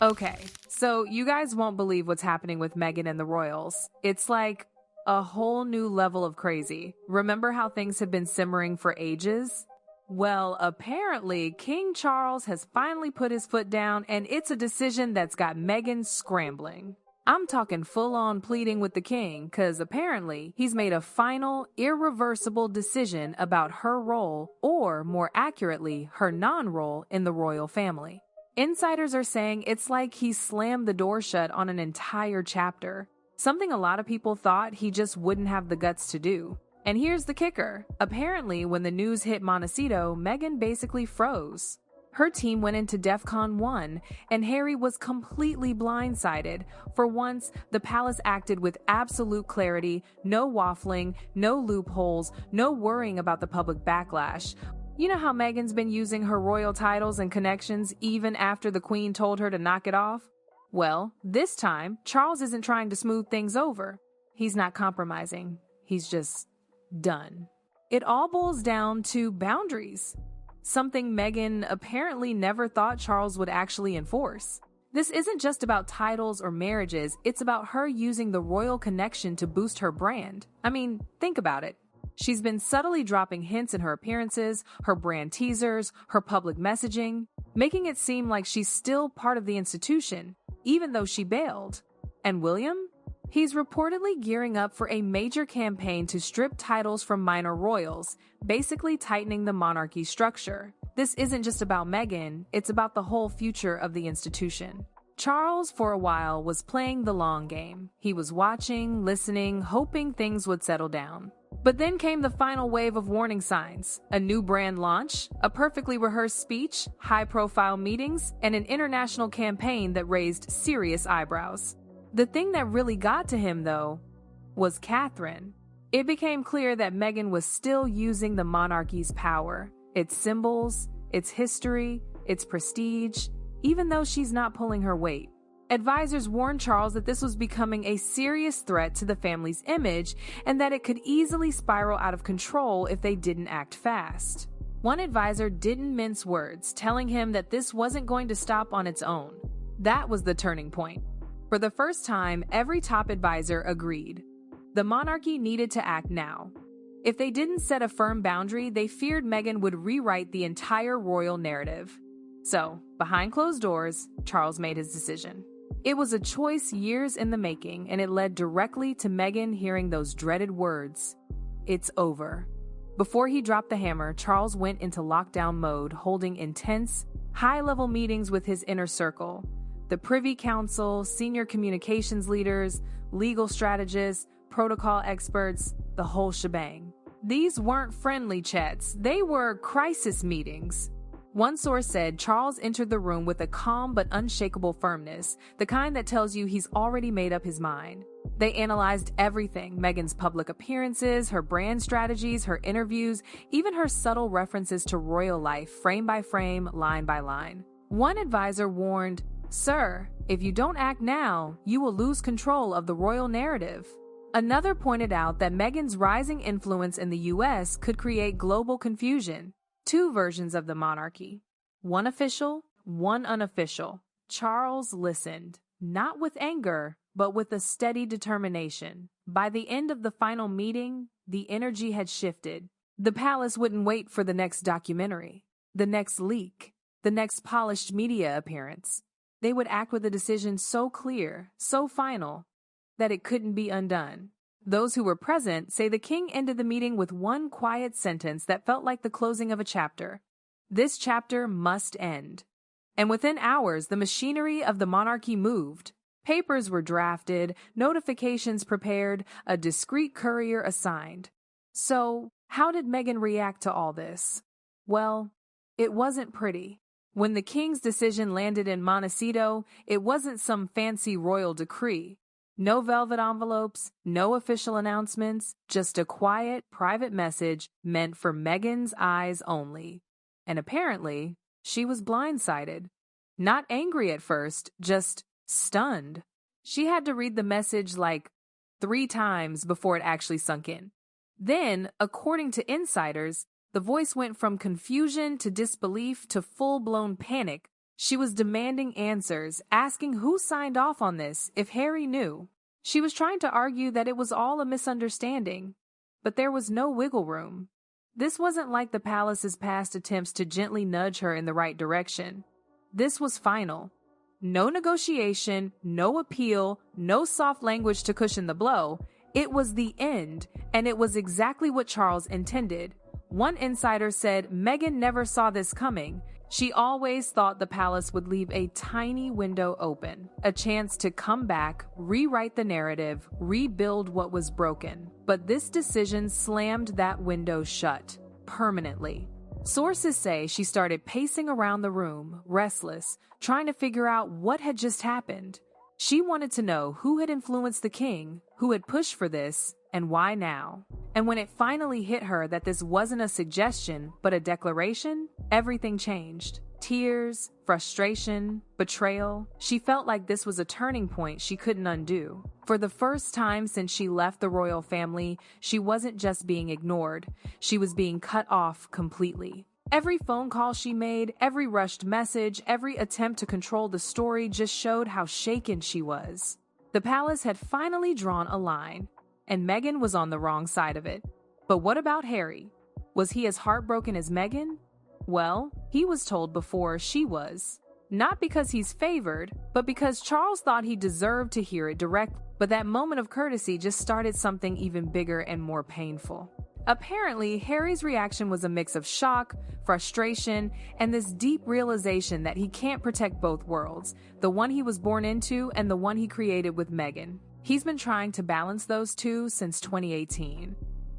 Okay, so you guys won't believe what's happening with Meghan and the royals. It's like a whole new level of crazy. Remember how things have been simmering for ages? Well, apparently, King Charles has finally put his foot down, and it's a decision that's got Meghan scrambling. I'm talking full-on pleading with the king, because apparently he's made a final, irreversible decision about her role, or more accurately, her non-role in the royal family. Insiders are saying it's like he slammed the door shut on an entire chapter, something a lot of people thought he just wouldn't have the guts to do. And here's the kicker. Apparently, when the news hit Montecito, Meghan basically froze. Her team went into DEFCON 1, and Harry was completely blindsided. For once, the palace acted with absolute clarity, no waffling, no loopholes, no worrying about the public backlash. You know how Meghan's been using her royal titles and connections even after the Queen told her to knock it off? Well, this time, Charles isn't trying to smooth things over. He's not compromising. He's just done. It all boils down to boundaries, something Meghan apparently never thought Charles would actually enforce. This isn't just about titles or marriages, it's about her using the royal connection to boost her brand. I mean, think about it. She's been subtly dropping hints in her appearances, her brand teasers, her public messaging, making it seem like she's still part of the institution, even though she bailed. And William? He's reportedly gearing up for a major campaign to strip titles from minor royals, basically tightening the monarchy structure. This isn't just about Meghan, it's about the whole future of the institution. Charles, for a while, was playing the long game. He was watching, listening, hoping things would settle down. But then came the final wave of warning signs: a new brand launch, a perfectly rehearsed speech, high-profile meetings, and an international campaign that raised serious eyebrows. The thing that really got to him, though, was Catherine. It became clear that Meghan was still using the monarchy's power, its symbols, its history, its prestige, even though she's not pulling her weight. Advisors warned Charles that this was becoming a serious threat to the family's image and that it could easily spiral out of control if they didn't act fast. One advisor didn't mince words, telling him that this wasn't going to stop on its own. That was the turning point. For the first time, every top advisor agreed. The monarchy needed to act now. If they didn't set a firm boundary, they feared Meghan would rewrite the entire royal narrative. So, behind closed doors, Charles made his decision. It was a choice years in the making, and it led directly to Meghan hearing those dreaded words: "It's over." Before he dropped the hammer, Charles went into lockdown mode, holding intense, high-level meetings with his inner circle: the Privy Council, senior communications leaders, legal strategists, protocol experts, the whole shebang. These weren't friendly chats, they were crisis meetings. One source said Charles entered the room with a calm but unshakable firmness, the kind that tells you he's already made up his mind. They analyzed everything: Meghan's public appearances, her brand strategies, her interviews, even her subtle references to royal life, frame by frame, line by line. One advisor warned, "Sir, if you don't act now, you will lose control of the royal narrative." Another pointed out that Meghan's rising influence in the US could create global confusion. Two versions of the monarchy, one official, one unofficial. Charles listened, not with anger, but with a steady determination. By the end of the final meeting, the energy had shifted. The palace wouldn't wait for the next documentary, the next leak, the next polished media appearance. They would act with a decision so clear, so final, that it couldn't be undone. Those who were present say the king ended the meeting with one quiet sentence that felt like the closing of a chapter: "This chapter must end." And within hours, the machinery of the monarchy moved. Papers were drafted, notifications prepared, a discreet courier assigned. So, how did Meghan react to all this? Well, it wasn't pretty. When the king's decision landed in Montecito, it wasn't some fancy royal decree. No velvet envelopes, no official announcements, just a quiet, private message meant for Meghan's eyes only. And apparently, she was blindsided. Not angry at first, just stunned. She had to read the message like 3 times before it actually sunk in. Then, according to insiders, the voice went from confusion to disbelief to full-blown panic She was demanding answers, asking who signed off on this, if Harry knew. She was trying to argue that it was all a misunderstanding, but there was no wiggle room. This wasn't like the palace's past attempts to gently nudge her in the right direction. This was final. No negotiation, no appeal, no soft language to cushion the blow. It was the end, and it was exactly what Charles intended. One insider said Meghan never saw this coming. She always thought the palace would leave a tiny window open, a chance to come back, rewrite the narrative, rebuild what was broken. But this decision slammed that window shut, permanently. Sources say she started pacing around the room, restless, trying to figure out what had just happened. She wanted to know who had influenced the king, who had pushed for this, and why now. And when it finally hit her that this wasn't a suggestion, but a declaration, everything changed. Tears, frustration, betrayal. She felt like this was a turning point she couldn't undo. For the first time since she left the royal family, she wasn't just being ignored. She was being cut off completely. Every phone call she made, every rushed message, every attempt to control the story just showed how shaken she was. The palace had finally drawn a line, and Meghan was on the wrong side of it. But what about Harry? Was he as heartbroken as Meghan? Well, he was told before she was. Not because he's favored, but because Charles thought he deserved to hear it direct. But that moment of courtesy just started something even bigger and more painful. Apparently, Harry's reaction was a mix of shock, frustration, and this deep realization that he can't protect both worlds, the one he was born into and the one he created with Meghan. He's been trying to balance those two since 2018.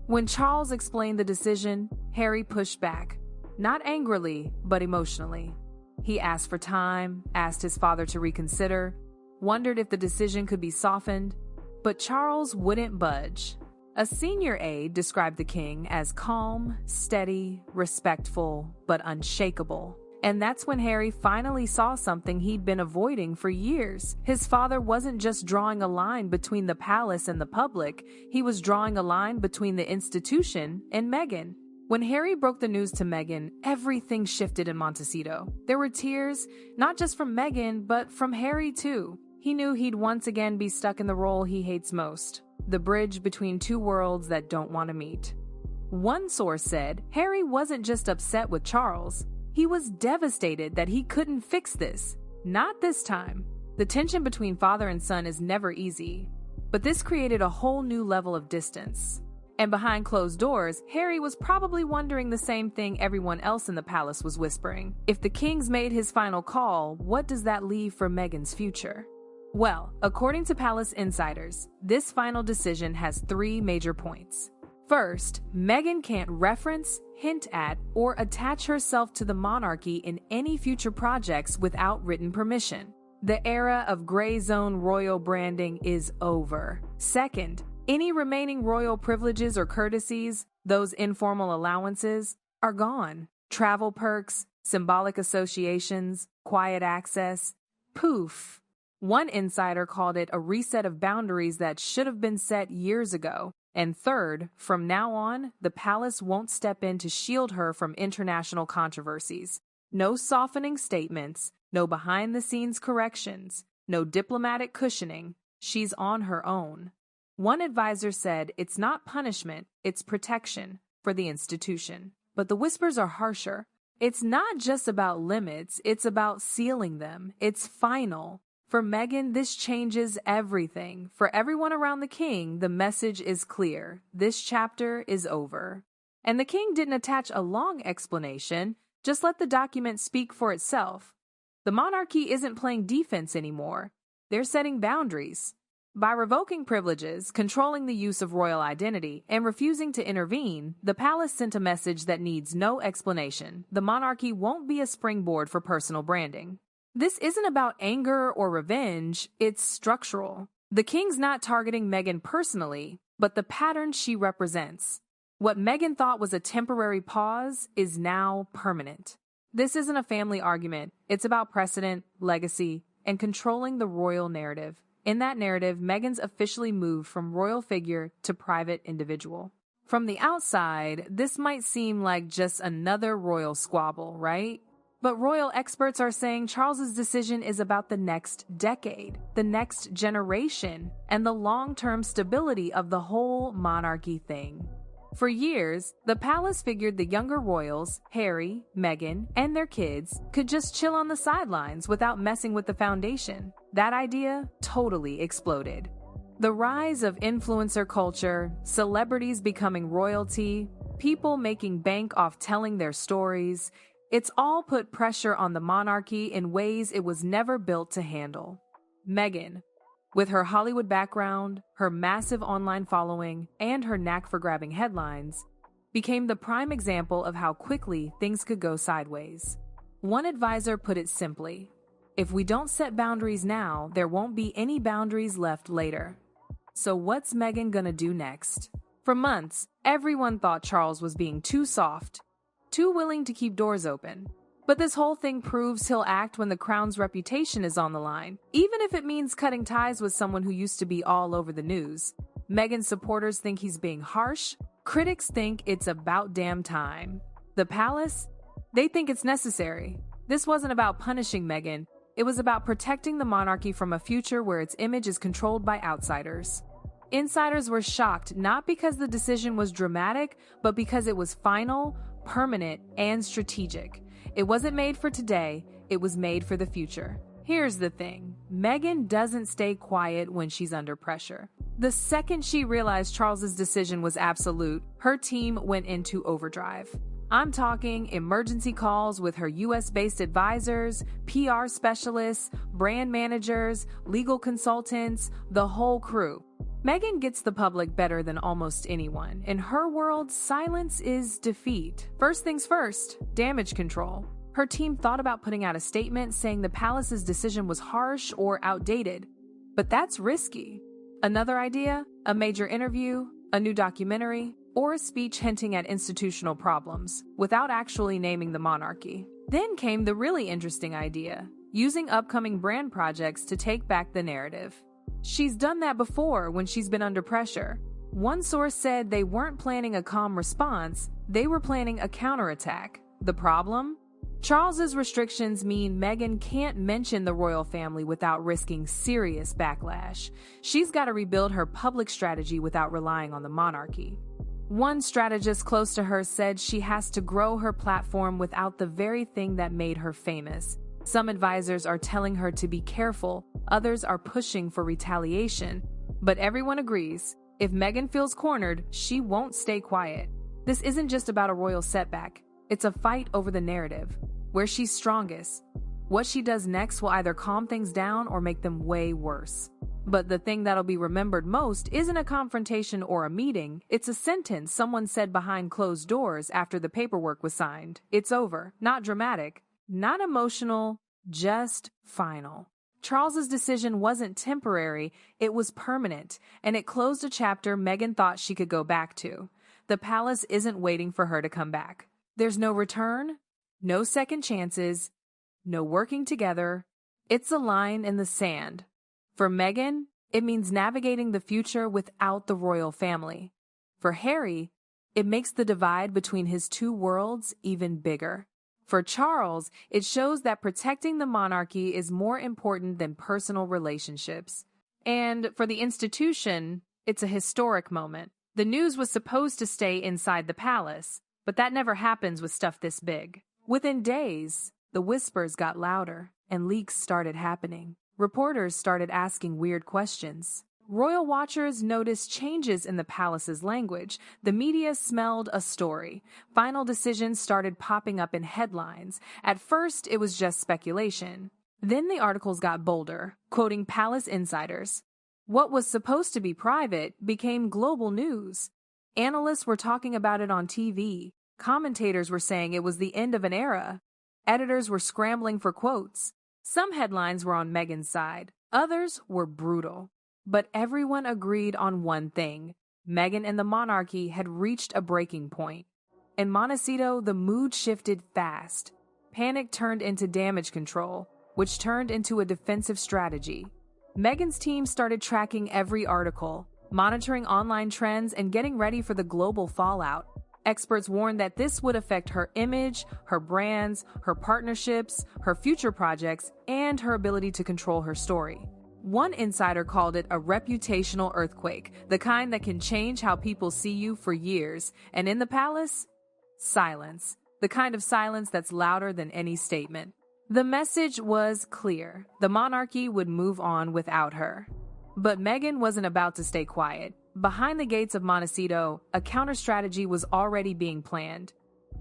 When Charles explained the decision, Harry pushed back. Not angrily, but emotionally. He asked for time, asked his father to reconsider, wondered if the decision could be softened, but Charles wouldn't budge. A senior aide described the king as calm, steady, respectful, but unshakable. And that's when Harry finally saw something he'd been avoiding for years. His father wasn't just drawing a line between the palace and the public, he was drawing a line between the institution and Meghan. When Harry broke the news to Meghan, everything shifted in Montecito. There were tears, not just from Meghan, but from Harry too. He knew he'd once again be stuck in the role he hates most, the bridge between two worlds that don't want to meet. One source said Harry wasn't just upset with Charles. He was devastated that he couldn't fix this. Not this time. The tension between father and son is never easy. But this created a whole new level of distance. And behind closed doors, Harry was probably wondering the same thing everyone else in the palace was whispering. If the king's made his final call, what does that leave for Meghan's future? Well, according to palace insiders, this final decision has 3 major points. First, Meghan can't reference, hint at, or attach herself to the monarchy in any future projects without written permission. The era of gray zone royal branding is over. Second, any remaining royal privileges or courtesies, those informal allowances, are gone. Travel perks, symbolic associations, quiet access, poof. One insider called it a reset of boundaries that should have been set years ago. And third, from now on, the palace won't step in to shield her from international controversies. No softening statements, no behind-the-scenes corrections, no diplomatic cushioning. She's on her own. One advisor said it's not punishment, it's protection for the institution. But the whispers are harsher. It's not just about limits, it's about sealing them. It's final. For Meghan, this changes everything. For everyone around the king, the message is clear. This chapter is over. And the king didn't attach a long explanation, just let the document speak for itself. The monarchy isn't playing defense anymore. They're setting boundaries. By revoking privileges, controlling the use of royal identity, and refusing to intervene, the palace sent a message that needs no explanation. The monarchy won't be a springboard for personal branding. This isn't about anger or revenge, it's structural. The king's not targeting Meghan personally, but the pattern she represents. What Meghan thought was a temporary pause is now permanent. This isn't a family argument, it's about precedent, legacy, and controlling the royal narrative. In that narrative, Meghan's officially moved from royal figure to private individual. From the outside, this might seem like just another royal squabble, right? But royal experts are saying Charles's decision is about the next decade, the next generation, and the long-term stability of the whole monarchy thing. For years, the palace figured the younger royals, Harry, Meghan, and their kids, could just chill on the sidelines without messing with the foundation. That idea totally exploded. The rise of influencer culture, celebrities becoming royalty, people making bank off telling their stories, it's all put pressure on the monarchy in ways it was never built to handle. Meghan, with her Hollywood background, her massive online following, and her knack for grabbing headlines, became the prime example of how quickly things could go sideways. One advisor put it simply, if we don't set boundaries now, there won't be any boundaries left later. So what's Meghan gonna do next? For months, everyone thought Charles was being too soft, too willing to keep doors open. But this whole thing proves he'll act when the crown's reputation is on the line, even if it means cutting ties with someone who used to be all over the news. Meghan's supporters think he's being harsh. Critics think it's about damn time. The palace? They think it's necessary. This wasn't about punishing Meghan. It was about protecting the monarchy from a future where its image is controlled by outsiders. Insiders were shocked not because the decision was dramatic, but because it was final, permanent, and strategic. It wasn't made for today, it was made for the future. Here's the thing, Meghan doesn't stay quiet when she's under pressure. The second she realized Charles's decision was absolute, her team went into overdrive. I'm talking emergency calls with her US-based advisors, PR specialists, brand managers, legal consultants, the whole crew. Meghan gets the public better than almost anyone. In her world, silence is defeat. First things first, damage control. Her team thought about putting out a statement saying the palace's decision was harsh or outdated. But that's risky. Another idea? A major interview, a new documentary, or a speech hinting at institutional problems, without actually naming the monarchy. Then came the really interesting idea, using upcoming brand projects to take back the narrative. She's done that before when she's been under pressure. One source said they weren't planning a calm response, they were planning a counterattack. The problem? Charles's restrictions mean Meghan can't mention the royal family without risking serious backlash. She's got to rebuild her public strategy without relying on the monarchy. One strategist close to her said she has to grow her platform without the very thing that made her famous. Some advisors are telling her to be careful, others are pushing for retaliation. But everyone agrees, if Meghan feels cornered, she won't stay quiet. This isn't just about a royal setback, it's a fight over the narrative, where she's strongest. What she does next will either calm things down or make them way worse. But the thing that'll be remembered most isn't a confrontation or a meeting, it's a sentence someone said behind closed doors after the paperwork was signed. It's over, not dramatic. Not emotional, just final. Charles's decision wasn't temporary, it was permanent, and it closed a chapter Meghan thought she could go back to. The palace isn't waiting for her to come back. There's no return, no second chances, no working together. It's a line in the sand. For Meghan, it means navigating the future without the royal family. For Harry, it makes the divide between his two worlds even bigger. For Charles, it shows that protecting the monarchy is more important than personal relationships. And for the institution, it's a historic moment. The news was supposed to stay inside the palace, but that never happens with stuff this big. Within days, the whispers got louder and leaks started happening. Reporters started asking weird questions. Royal watchers noticed changes in the palace's language. The media smelled a story. Final decisions started popping up in headlines. At first, it was just speculation. Then the articles got bolder, quoting palace insiders. What was supposed to be private became global news. Analysts were talking about it on TV. Commentators were saying it was the end of an era. Editors were scrambling for quotes. Some headlines were on Meghan's side. Others were brutal. But everyone agreed on one thing. Meghan and the monarchy had reached a breaking point. In Montecito, the mood shifted fast. Panic turned into damage control, which turned into a defensive strategy. Meghan's team started tracking every article, monitoring online trends and getting ready for the global fallout. Experts warned that this would affect her image, her brands, her partnerships, her future projects, and her ability to control her story. One insider called it a reputational earthquake, the kind that can change how people see you for years. And in the palace, silence, the kind of silence that's louder than any statement. The message was clear. The monarchy would move on without her. But Meghan wasn't about to stay quiet. Behind the gates of Montecito, a counter-strategy was already being planned.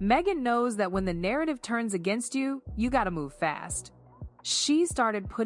Meghan knows that when the narrative turns against you, you gotta move fast. She started putting